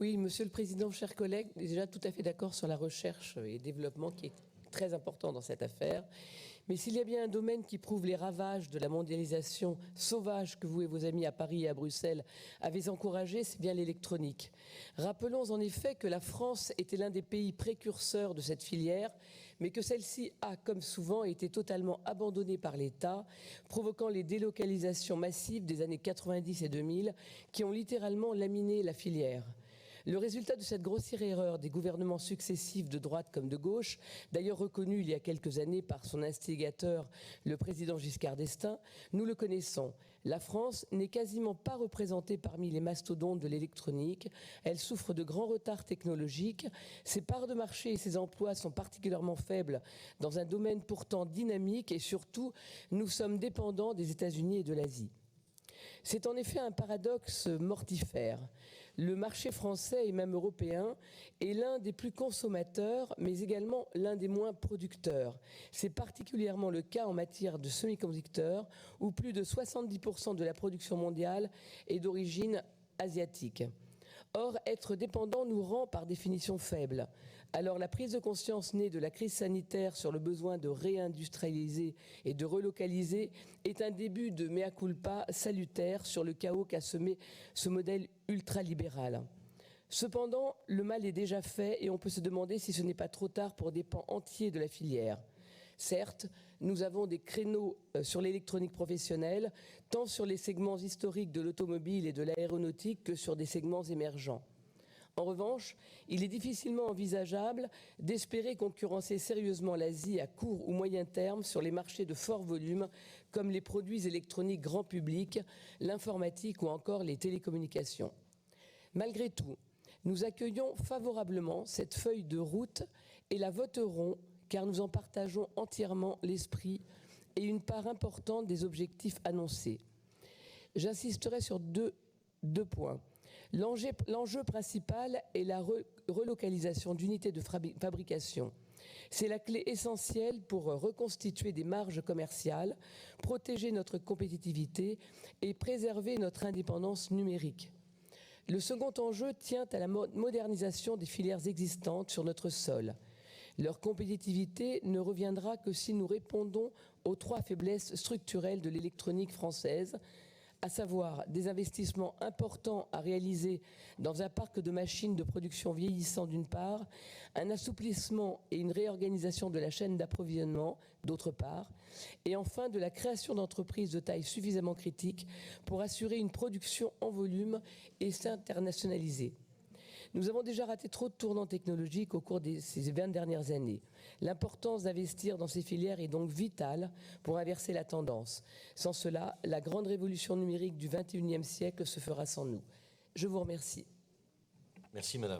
Oui, Monsieur le Président, chers collègues, déjà tout à fait d'accord sur la recherche et développement qui est très important dans cette affaire. Mais s'il y a bien un domaine qui prouve les ravages de la mondialisation sauvage que vous et vos amis à Paris et à Bruxelles avez encouragé, c'est bien l'électronique. Rappelons en effet que la France était l'un des pays précurseurs de cette filière, mais que celle-ci a, comme souvent, été totalement abandonnée par l'État, provoquant les délocalisations massives des années 90 et 2000 qui ont littéralement laminé la filière. Le résultat de cette grossière erreur des gouvernements successifs de droite comme de gauche, d'ailleurs reconnu il y a quelques années par son instigateur, le président Giscard d'Estaing, nous le connaissons. La France n'est quasiment pas représentée parmi les mastodontes de l'électronique. Elle souffre de grands retards technologiques. Ses parts de marché et ses emplois sont particulièrement faibles dans un domaine pourtant dynamique et surtout, nous sommes dépendants des États-Unis et de l'Asie. C'est en effet un paradoxe mortifère. Le marché français et même européen est l'un des plus consommateurs, mais également l'un des moins producteurs. C'est particulièrement le cas en matière de semi-conducteurs, où plus de 70% de la production mondiale est d'origine asiatique. Or, être dépendant nous rend par définition faibles. Alors la prise de conscience née de la crise sanitaire sur le besoin de réindustrialiser et de relocaliser est un début de mea culpa salutaire sur le chaos qu'a semé ce modèle ultralibéral. Cependant, le mal est déjà fait et on peut se demander si ce n'est pas trop tard pour des pans entiers de la filière. Certes, nous avons des créneaux sur l'électronique professionnelle, tant sur les segments historiques de l'automobile et de l'aéronautique que sur des segments émergents. En revanche, il est difficilement envisageable d'espérer concurrencer sérieusement l'Asie à court ou moyen terme sur les marchés de fort volume comme les produits électroniques grand public, l'informatique ou encore les télécommunications. Malgré tout, nous accueillons favorablement cette feuille de route et la voterons car nous en partageons entièrement l'esprit et une part importante des objectifs annoncés. J'insisterai sur deux points. L'enjeu principal est la relocalisation d'unités de fabrication. C'est la clé essentielle pour reconstituer des marges commerciales, protéger notre compétitivité et préserver notre indépendance numérique. Le second enjeu tient à la modernisation des filières existantes sur notre sol. Leur compétitivité ne reviendra que si nous répondons aux trois faiblesses structurelles de l'électronique française, à savoir des investissements importants à réaliser dans un parc de machines de production vieillissant d'une part, un assouplissement et une réorganisation de la chaîne d'approvisionnement d'autre part, et enfin de la création d'entreprises de taille suffisamment critique pour assurer une production en volume et s'internationaliser. Nous avons déjà raté trop de tournants technologiques au cours de ces 20 dernières années. L'importance d'investir dans ces filières est donc vitale pour inverser la tendance. Sans cela, la grande révolution numérique du XXIe siècle se fera sans nous. Je vous remercie. Merci, Madame.